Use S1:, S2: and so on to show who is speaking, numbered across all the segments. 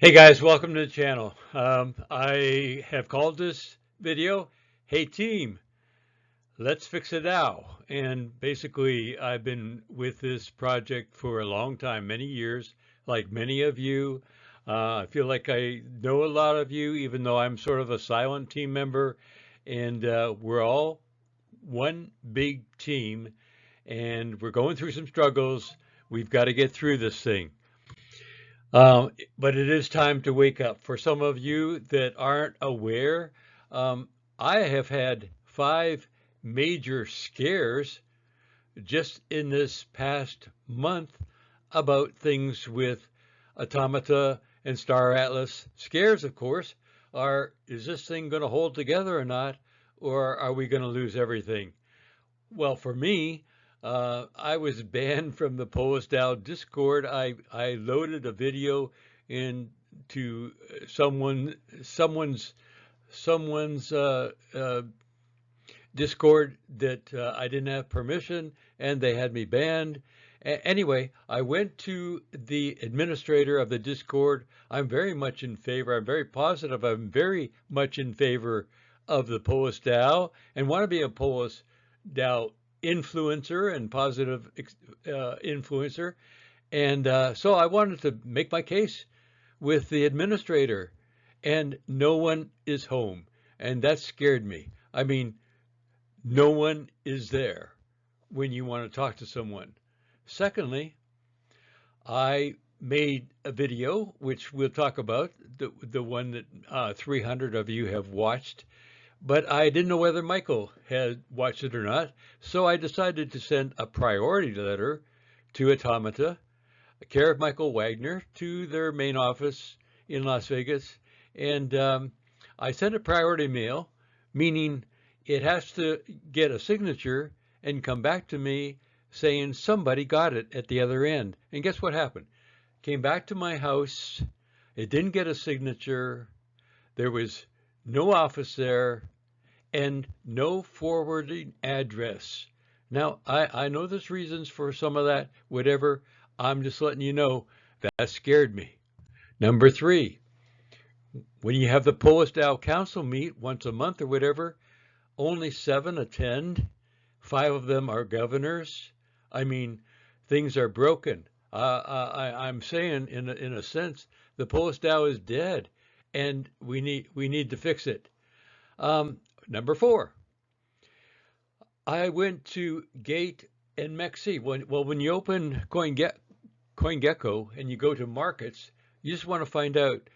S1: Hey guys, welcome to the channel. I have called this video, Hey Team, Let's Fix a DAO. And basically, I've been with this project for a long time, many years, like many of you. I feel like I know a lot of you, even though I'm sort of a silent team member. And we're all one big team, and we're going through some struggles. We've got to get through this thing. But it is time to wake up. For some of you that aren't aware, I have had 5 major scares just in this past month about things with Automata and Star Atlas. Scares, of course, are is this thing going to hold together or not, or are we going to lose everything? Well, for me, I was banned from the Polis DAO Discord. I loaded a video into someone's someone's Discord that I didn't have permission, and they had me banned. Anyway, I went to the administrator of the Discord. I'm very much in favor. I'm very positive. I'm very much in favor of the Polis DAO and want to be a Polis DAO influencer and positive influencer. And so I wanted to make my case with the administrator, and no one is home. And that scared me. I mean, no one is there when you want to talk to someone. Secondly, I made a video, which we'll talk about, the one that 300 of you have watched, but I didn't know whether Michael had watched it or not, so I decided to send a priority letter to Automata, care of Michael Wagner, to their main office in Las Vegas, and I sent a priority mail, meaning it has to get a signature and come back to me saying somebody got it at the other end. And guess what happened? Came back to my house. It didn't get a signature. There was no office there and no forwarding address. Now, I know there's reasons for some of that, whatever. I'm just letting you know that scared me. Number 3, when you have the Polis DAO Council meet once a month or whatever, only 7 attend. 5 of them are governors. I mean, things are broken. I'm saying, in a sense, the Polis DAO is dead, and we need to fix it. Number 4, I went to Gate and MEXC. When you open CoinGecko and you go to markets, you just want to find out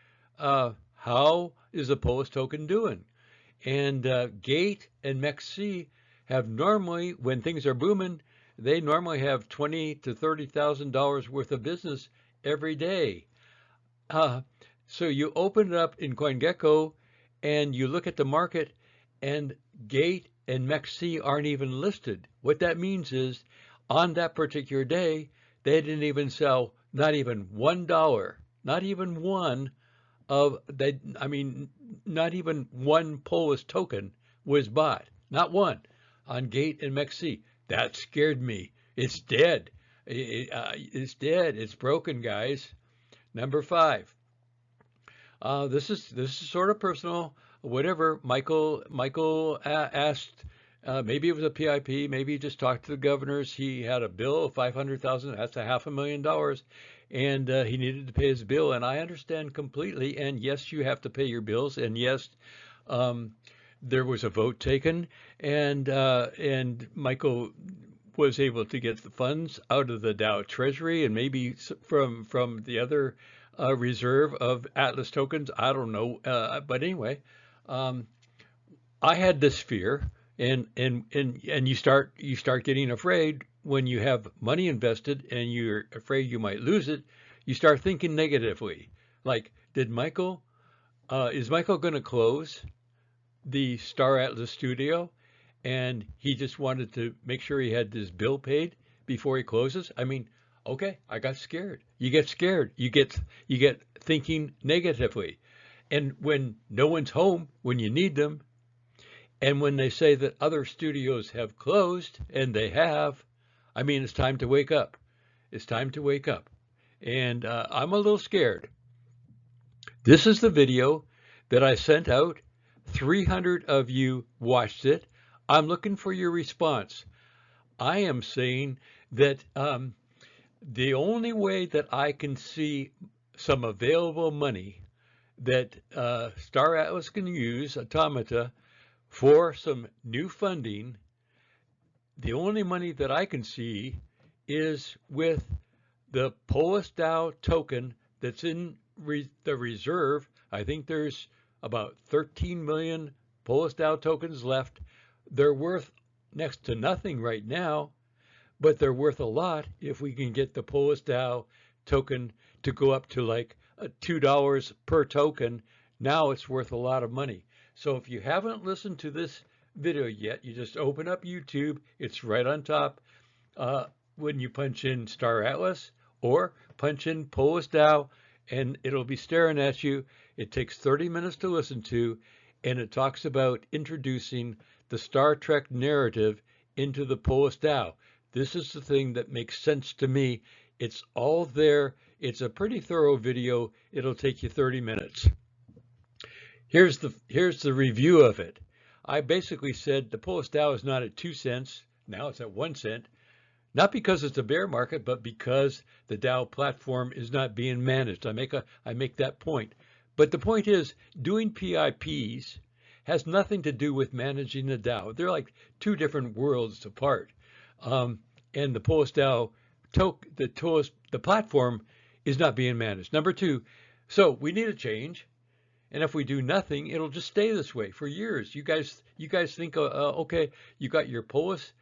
S1: how is the Polis token doing. And Gate and MEXC have normally, when things are booming, they normally have $20,000 to $30,000 worth of business every day. So you open it up in CoinGecko and you look at the market, and Gate and MEXC aren't even listed. What that means is, on that particular day, they didn't even sell not even $1, not even one of they. I mean, not even one Polis token was bought. Not one on Gate and MEXC. That scared me. It's dead. It's dead. It's broken, guys. Number 5. This is sort of personal. Whatever. Michael asked. Maybe it was a PIP. Maybe he just talked to the governors. He had a bill of 500,000. That's a $500,000, and he needed to pay his bill. And I understand completely. And yes, you have to pay your bills. And yes, um, there was a vote taken, and Michael was able to get the funds out of the Dow Treasury and maybe from the other reserve of Atlas tokens. I don't know, but anyway, um, I had this fear, and you start getting afraid when you have money invested and you're afraid you might lose it. You start thinking negatively, like, did Michael is Michael going to close the Star Atlas studio, and he just wanted to make sure he had his bill paid before he closes? I mean, okay, I got scared. You get scared. You get thinking negatively. And when no one's home when you need them, and when they say that other studios have closed, and they have, I mean, it's time to wake up. It's time to wake up. And I'm a little scared. This is the video that I sent out. 300 of you watched it. I'm looking for your response. I am saying that the only way that I can see some available money that Star Atlas can use, Automata, for some new funding, the only money that I can see is with the Polis DAO token that's in the reserve. I think there's about 13 million Polis DAO tokens left. They're worth next to nothing right now, but they're worth a lot if we can get the Polis DAO token to go up to like $2 per token. Now it's worth a lot of money. So if you haven't listened to this video yet, you just open up YouTube. It's right on top when you punch in Star Atlas or punch in Polis DAO, and it'll be staring at you. It takes 30 minutes to listen to, and it talks about introducing the Star Trek narrative into the Polis DAO. This is the thing that makes sense to me. It's all there. It's a pretty thorough video. It'll take you 30 minutes. Here's the review of it. I basically said the Polis DAO is not at 2 cents. Now it's at 1 cent. Not because it's a bear market, but because the DAO platform is not being managed. I make that point. But the point is, doing PIPs has nothing to do with managing the DAO. They're like two different worlds apart. And the Polis DAO, the platform is not being managed. Number two, so we need a change. And if we do nothing, it'll just stay this way for years. You guys think, okay, you got your Polis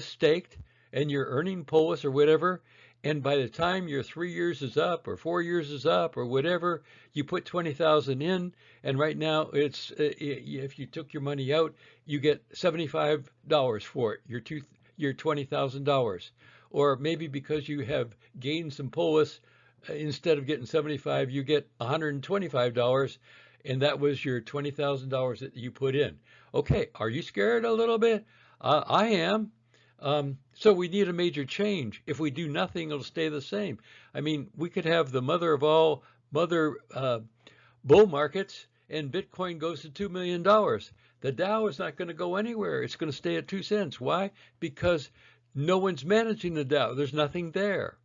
S1: staked, and you're earning Polis or whatever. And by the time your 3 years is up, or 4 years is up, or whatever, you put 20,000 in, and right now it's if you took your money out, you get $75 for it. Your $20,000, or maybe because you have gained some Polis. Instead of getting 75, you get $125, and that was your $20,000 that you put in. Okay, are you scared a little bit? I am. So we need a major change. If we do nothing, it'll stay the same. I mean, we could have the mother of all bull markets, and Bitcoin goes to $2 million. The DAO is not going to go anywhere. It's going to stay at 2 cents. Why? Because no one's managing the DAO. There's nothing there.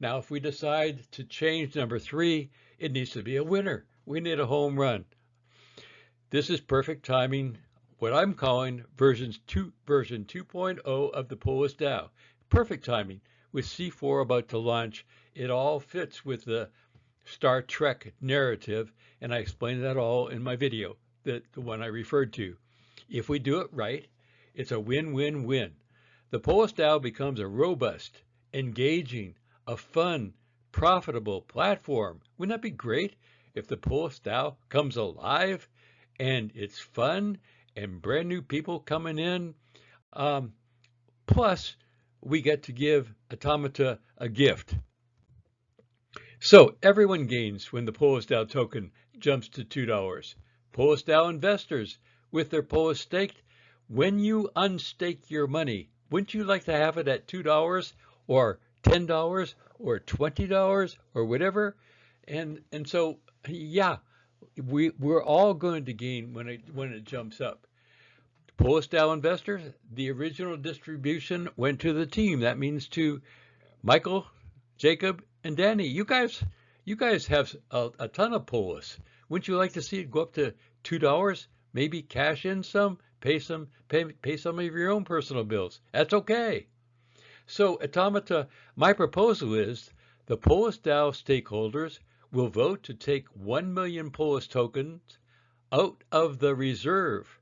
S1: Now, if we decide to change number 3, it needs to be a winner. We need a home run. This is perfect timing, what I'm calling version 2.0 of the Polis DAO. Perfect timing with C4 about to launch. It all fits with the Star Trek narrative, and I explained that all in my video, the one I referred to. If we do it right, it's a win-win-win. The Polis DAO becomes a robust, engaging, a fun, profitable platform. Wouldn't that be great if the Polis DAO comes alive and it's fun and brand new people coming in? Plus, we get to give Automata a gift. So everyone gains when the Polis DAO token jumps to $2. Polis DAO investors with their Polis staked, when you unstake your money, wouldn't you like to have it at $2 or $10 or $20 or whatever? And so, yeah, we're all going to gain when it jumps up. Polis DAO investors, the original distribution went to the team. That means to Michael, Jacob, and Danny. You guys have a ton of Polis. Wouldn't you like to see it go up to $2? Maybe cash in some, pay some of your own personal bills. That's okay. So Automata, my proposal is the Polis DAO stakeholders will vote to take 1 million Polis tokens out of the reserve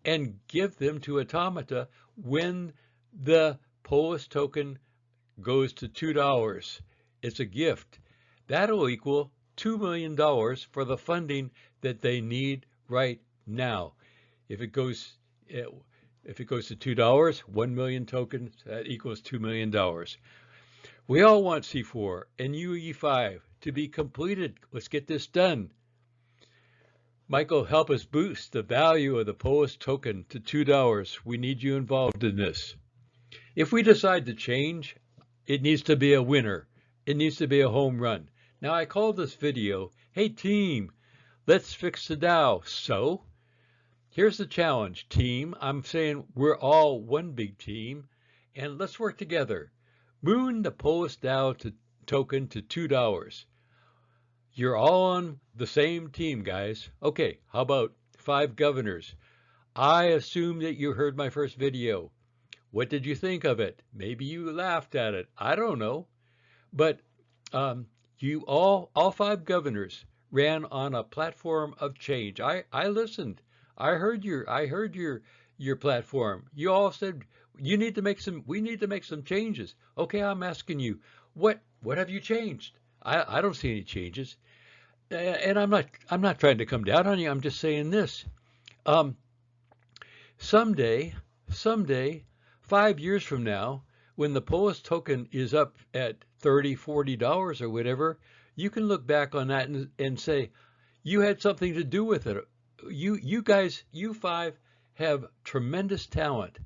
S1: and give them to Automata when the Polis token goes to $2. It's a gift. That'll equal $2 million for the funding that they need right now. If it goes to $2, 1 million tokens, that equals $2 million. We all want C4 and UE5 to be completed. Let's get this done. Michael, help us boost the value of the Polis token to $2. We need you involved in this. If we decide to change, it needs to be a winner. It needs to be a home run. Now I called this video, "Hey team, let's fix the DAO." So here's the challenge, team. I'm saying we're all one big team, and let's work together. Moon the Polis DAO token to $2. You're all on the same team, guys. Okay, how about 5 governors? I assume that you heard my first video. What did you think of it? Maybe you laughed at it. I don't know. But you all 5 governors ran on a platform of change. I listened. I heard your platform. You all said we need to make some changes. Okay, I'm asking you, what have you changed? I don't see any changes. And I'm not trying to come down on you. I'm just saying this. Um, someday, 5 years from now, when the Polis token is up at $30, $40 or whatever, you can look back on that and say, you had something to do with it. You guys, you 5 have tremendous talent.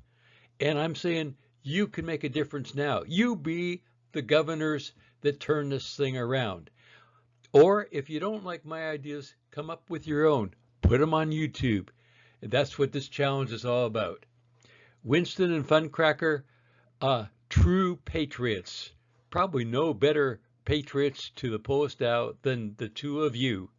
S1: And I'm saying you can make a difference now. You be the governors that turn this thing around. Or if you don't like my ideas, come up with your own. Put them on YouTube. And that's what this challenge is all about. Winston and Funcracker, true patriots. Probably no better patriots to the Polis DAO than the 2 of you.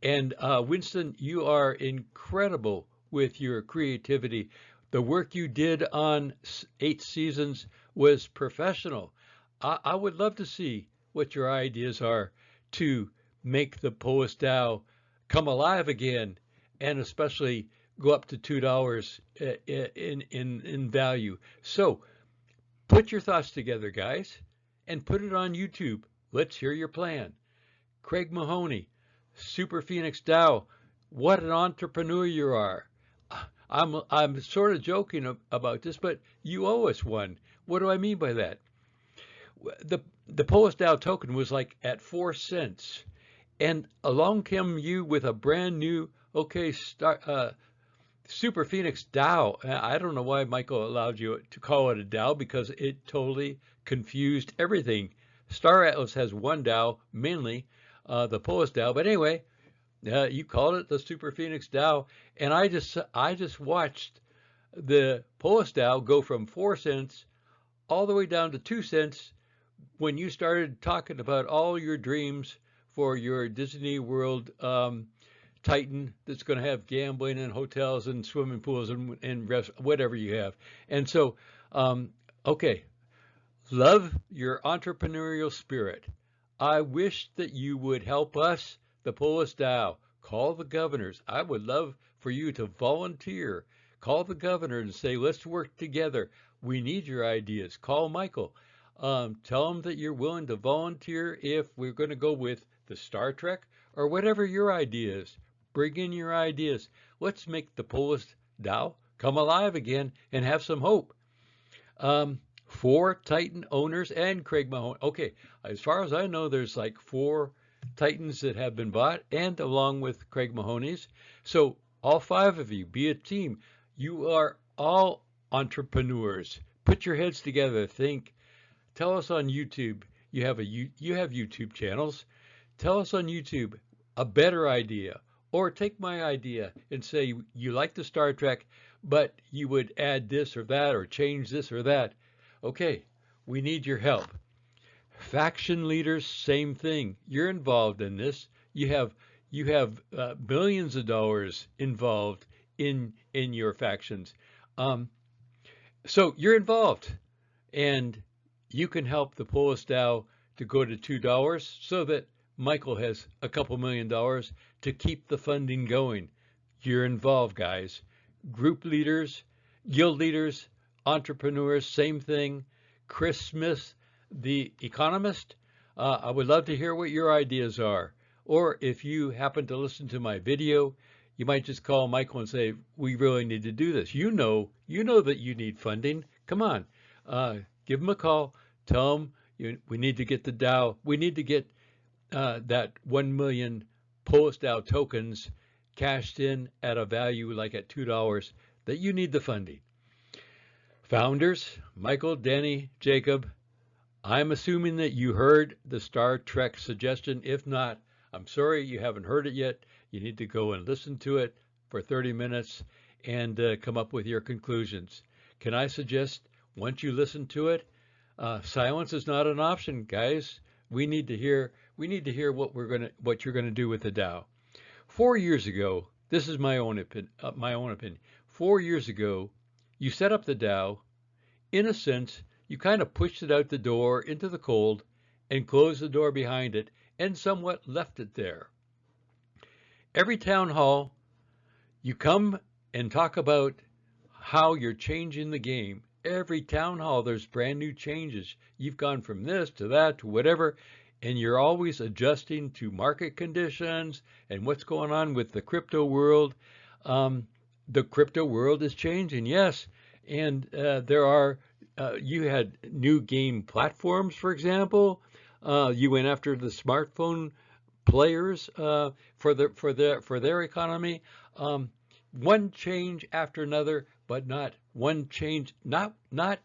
S1: And Winston, you are incredible with your creativity. The work you did on 8 seasons was professional. I would love to see what your ideas are to make the Polis DAO come alive again, and especially go up to $2 in value. So put your thoughts together, guys, and put it on YouTube. Let's hear your plan. Craig Mahoney, Super Phoenix DAO, what an entrepreneur you are. I'm sort of joking about this, but you owe us one. What do I mean by that? The Polis DAO token was like at 4 cents, and along came you with a brand new Super Phoenix DAO. I don't know why Michael allowed you to call it a DAO, because it totally confused everything. Star Atlas has one DAO, mainly the Polis DAO, but anyway, you called it the Super Phoenix DAO, and I just watched the Polis DAO go from 4 cents all the way down to 2 cents when you started talking about all your dreams for your Disney World Titan that's going to have gambling and hotels and swimming pools and whatever you have. And so, okay, love your entrepreneurial spirit. I wish that you would help us, the Polis DAO. Call the governors. I would love for you to volunteer. Call the governor and say, let's work together. We need your ideas. Call Michael. Tell him that you're willing to volunteer if we're going to go with the Star Trek or whatever your idea is. Bring in your ideas. Let's make the Polis DAO come alive again and have some hope. 4 Titan owners and Craig Mahoney. Okay, as far as I know, there's like 4 Titans that have been bought, and along with Craig Mahoney's. So all 5 of you, be a team. You are all entrepreneurs. Put your heads together. Think. Tell us on YouTube. You have YouTube channels. Tell us on YouTube a better idea, or take my idea and say you like the Star Trek, but you would add this or that or change this or that. Okay, we need your help. Faction leaders, same thing. You're involved in this. You have billions of dollars involved in your factions. So you're involved, and you can help the Polis DAO to go to $2 so that Michael has a couple $1 million to keep the funding going. You're involved, guys. Group leaders, guild leaders, entrepreneurs, same thing. Chris Smith, the economist, I would love to hear what your ideas are. Or if you happen to listen to my video, you might just call Michael and say, we really need to do this. You know that you need funding. Come on, give him a call. Tell him we need to get the DAO. We need to get that 1 million Polis DAO tokens cashed in at a value like at $2, that you need the funding. Founders, Michael, Danny, Jacob, I'm assuming that you heard the Star Trek suggestion. If not, I'm sorry you haven't heard it yet. You need to go and listen to it for 30 minutes and come up with your conclusions. Can I suggest once you listen to it, silence is not an option, guys. We need to hear what you're gonna do with the Dow. 4 years ago, this is my own opinion. 4 years ago, you set up the Dow. In a sense, you kind of pushed it out the door into the cold and closed the door behind it and somewhat left it there. Every town hall, you come and talk about how you're changing the game. Every town hall, there's brand new changes. You've gone from this to that to whatever, and you're always adjusting to market conditions and what's going on with the crypto world. The crypto world is changing, yes, and you had new game platforms, for example. You went after the smartphone players for their economy. One change after another, but not one change, not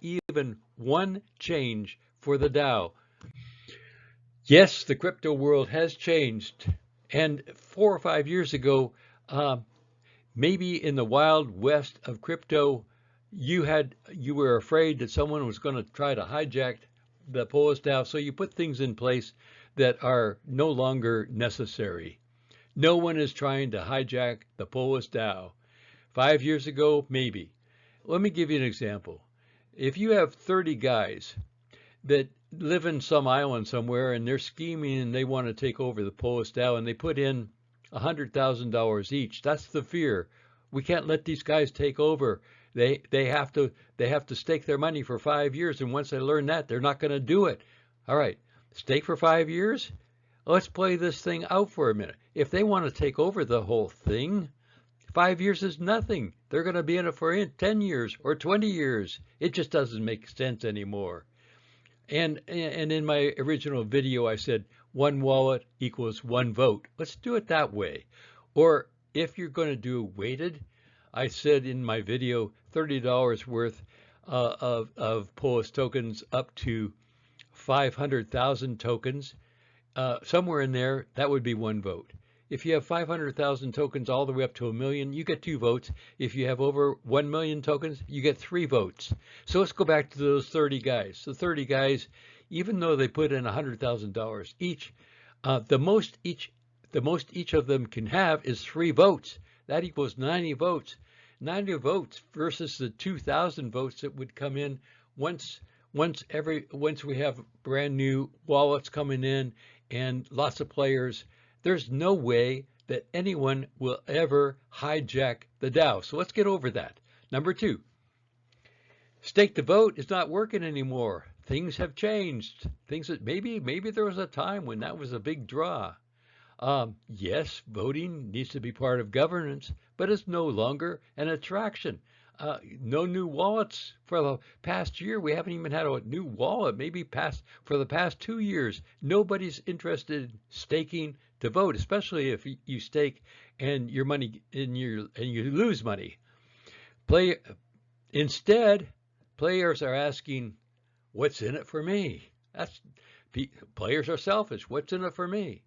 S1: even one change for the Dow. Yes, the crypto world has changed, and 4 or 5 years ago, uh, maybe in the wild west of crypto, you were afraid that someone was going to try to hijack the Polis DAO, so you put things in place that are no longer necessary. No one is trying to hijack the Polis DAO. 5 years ago, maybe. Let me give you an example. If you have 30 guys that live in some island somewhere and they're scheming and they want to take over the Polis DAO and they put in $100,000 each, that's the fear. We can't let these guys take over. They have to stake their money for 5 years, and once they learn that, they're not going to do it. All right, stake for 5 years. Let's play this thing out for a minute. If they want to take over the whole thing, 5 years is nothing. They're going to be in it for 10 years or 20 years. It just doesn't make sense anymore. And in my original video, I said one wallet equals one vote. Let's do it that way. Or if you're going to do weighted, I said in my video $30 worth of Polis tokens up to 500,000 tokens. Somewhere in there, that would be one vote. If you have 500,000 tokens all the way up to 1 million, you get 2 votes. If you have over 1 million tokens, you get 3 votes. So let's go back to those 30 guys. The 30 guys, even though they put in $100,000 each, the most each of them can have is 3 votes. That equals 90 votes. 90 votes versus the 2,000 votes that would come in once we have brand new wallets coming in and lots of players. There's no way that anyone will ever hijack the DAO. So let's get over that. Number two, stake to vote is not working anymore. Things have changed. Things that maybe there was a time when that was a big draw. Yes, voting needs to be part of governance, but it's no longer an attraction. No new wallets for the past year. We haven't even had a new wallet, maybe for the past 2 years. Nobody's interested in staking to vote, especially if you stake and your money and you lose money. Instead, players are asking, "What's in it for me?" Players are selfish. What's in it for me?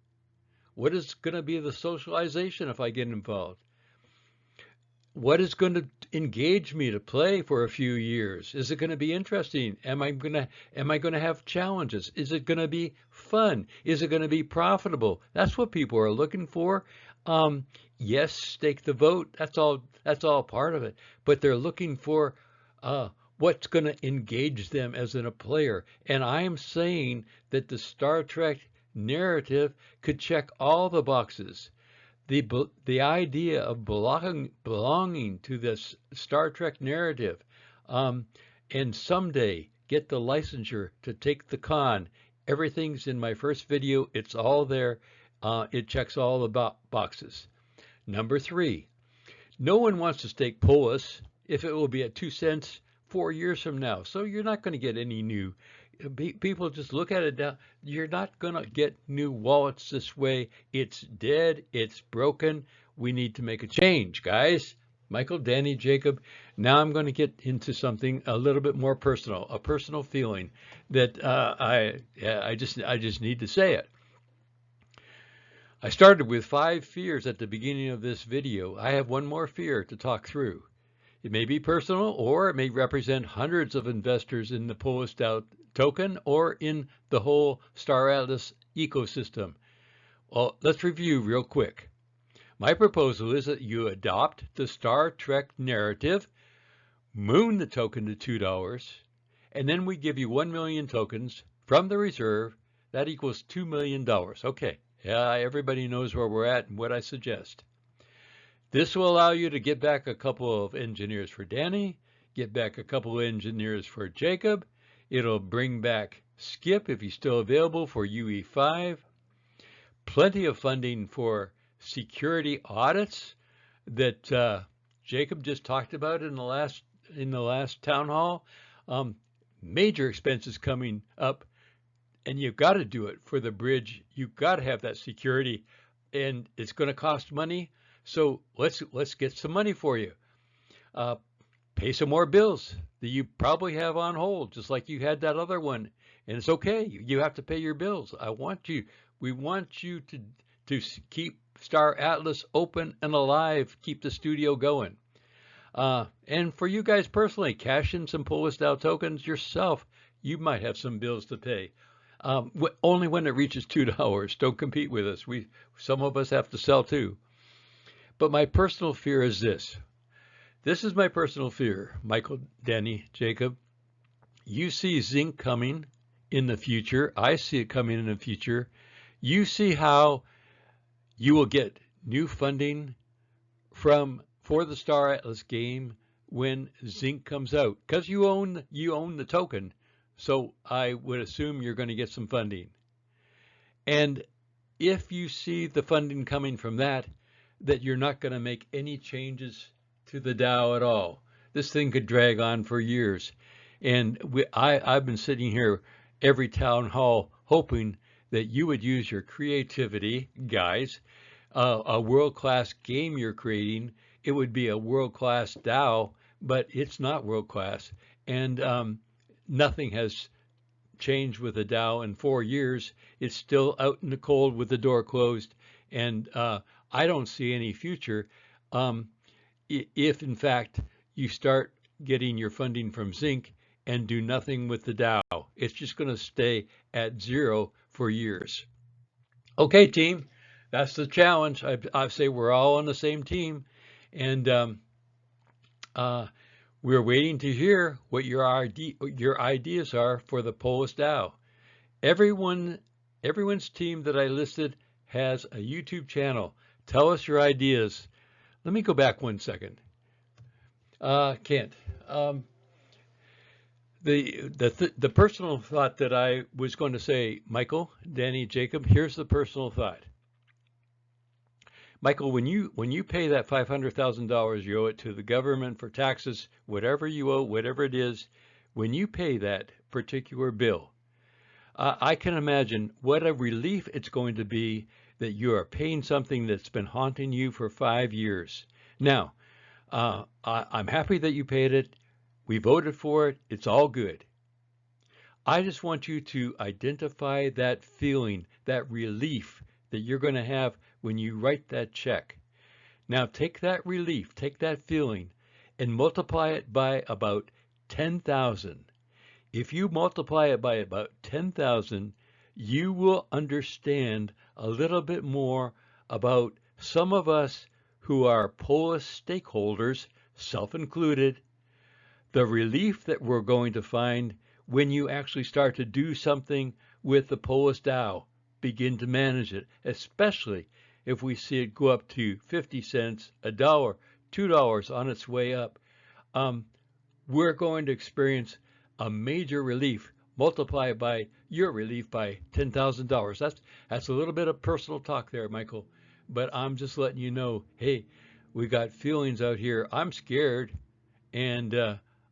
S1: What is going to be the socialization if I get involved? What is going to engage me to play for a few years? Is it going to be interesting? Am I going to have challenges? Is it going to be fun? Is it going to be profitable? That's what people are looking for. Yes, stake the vote. That's all part of it. But they're looking for what's going to engage them as a player. And I'm saying that the Star Trek narrative could check all the boxes. The idea of belonging to this Star Trek narrative, and someday get the licensure to take the con. Everything's in my first video. It's all there. It checks all the boxes. Number three, no one wants to stake Polis if it will be at 2 cents 4 years from now. So you're not going to get any new. People just look at it now. You're not going to get new wallets this way. It's dead. It's broken. We need to make a change, guys. Michael, Danny, Jacob. Now I'm going to get into something a little bit more personal, a personal feeling that I just need to say it. I started with 5 fears at the beginning of this video. I have one more fear to talk through. It may be personal, or it may represent hundreds of investors in the Polis DAO token or in the whole Star Atlas ecosystem. Well, let's review real quick. My proposal is that you adopt the Star Trek narrative, moon the token to $2, and then we give you 1 million tokens from the reserve. That equals $2 million. Okay, yeah, everybody knows where we're at and what I suggest. This will allow you to get back a couple of engineers for Danny, get back a couple of engineers for Jacob. It'll bring back Skip if he's still available for UE5. Plenty of funding for security audits that Jacob just talked about in the last town hall. Major expenses coming up, and you've got to do it for the bridge. You've got to have that security, and it's going to cost money. So let's get some money for you. Pay some more bills that you probably have on hold, just like you had that other one. And it's okay. You have to pay your bills. We want you to keep Star Atlas open and alive, keep the studio going. And for you guys personally, cash in some Polis DAO tokens yourself. You might have some bills to pay. Only when it reaches $2. Don't compete with us. Some of us have to sell too. But my personal fear is this. This is my personal fear, Michael, Danny, Jacob. You see zinc coming in the future. I see it coming in the future. You see how you will get new funding for the Star Atlas game when zinc comes out, because you own the token. So I would assume you're going to get some funding. And if you see the funding coming from that you're not going to make any changes to the DAO at all. This thing could drag on for years. And I've been sitting here every town hall hoping that you would use your creativity, guys. A world-class game you're creating, it would be a world-class DAO, but it's not world-class. And nothing has changed with the DAO in 4 years. It's still out in the cold with the door closed. And I don't see any future if, in fact, you start getting your funding from zinc and do nothing with the DAO. It's just going to stay at 0 for years. Okay, team, that's the challenge. I say we're all on the same team, and we're waiting to hear what your ideas are for the Polis DAO. Everyone's team that I listed has a YouTube channel. Tell us your ideas. Let me go back 1 second. Kent. The personal thought that I was going to say, Michael, Danny, Jacob, here's the personal thought. Michael, when you pay that $500,000, you owe it to the government for taxes, whatever you owe, whatever it is, when you pay that particular bill, I can imagine what a relief it's going to be that you are paying something that's been haunting you for 5 years. Now, I'm happy that you paid it. We voted for it. It's all good. I just want you to identify that feeling, that relief that you're going to have when you write that check. Now, take that relief, take that feeling, and multiply it by about 10,000. If you multiply it by about 10,000, you will understand a little bit more about some of us who are Polis stakeholders, self-included, the relief that we're going to find when you actually start to do something with the Polis DAO, begin to manage it, especially if we see it go up to 50 cents, $1, $2 on its way up. We're going to experience a major relief. Multiply by your relief by $10,000. That's a little bit of personal talk there, Michael, but I'm just letting you know, hey, we got feelings out here. I'm scared, and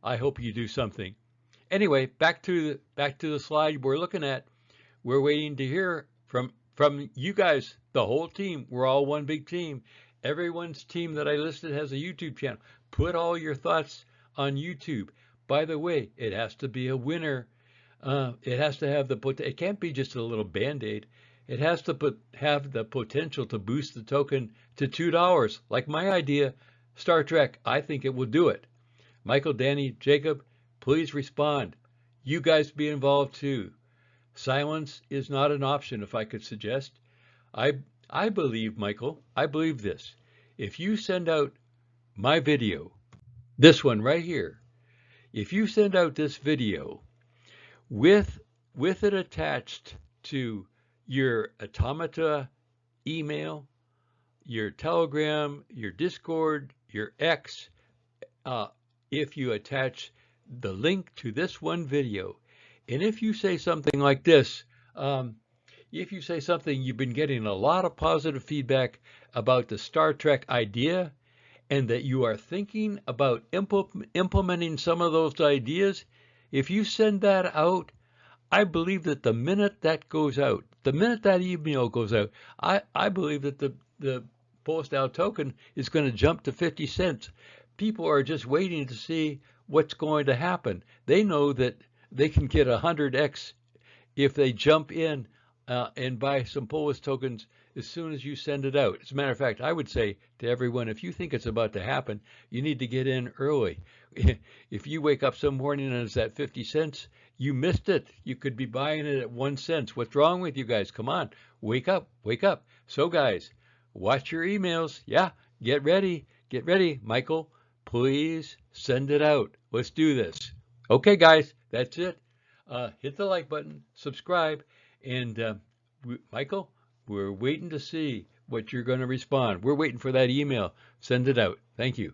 S1: I hope you do something. Anyway, back to the slide we're looking at. We're waiting to hear from you guys, the whole team. We're all one big team, Everyone's team that I listed has a YouTube channel. Put all your thoughts on YouTube. By the way, it has to be a winner. It has to have it can't be just a little band-aid. It has to have the potential to boost the token to $2. Like my idea, Star Trek, I think it will do it. Michael, Danny, Jacob, please respond. You guys be involved too. Silence is not an option, if I could suggest. I believe, Michael, I believe this. If you send out my video, this one right here, if you send out this video with it attached to your Automata email, your Telegram, your Discord, your X, if you attach the link to this one video, and if you say something like this, if you say something, you've been getting a lot of positive feedback about the Star Trek idea, and that you are thinking about implementing some of those ideas, if you send that out, I believe that the minute that goes out, the minute that email goes out, I believe that the Polis DAO token is going to jump to 50 cents. People are just waiting to see what's going to happen. They know that they can get 100x if they jump in and buy some Polis tokens as soon as you send it out. As a matter of fact, I would say to everyone, if you think it's about to happen, you need to get in early. If you wake up some morning and it's at 50 cents, you missed it. You could be buying it at 1 cent. What's wrong with you guys? Come on, wake up, wake up. So guys, watch your emails. Yeah, get ready, get ready. Michael, please send it out. Let's do this. Okay, guys, that's it. Hit the like button, subscribe, and Michael, we're waiting to see what you're going to respond. We're waiting for that email. Send it out. Thank you.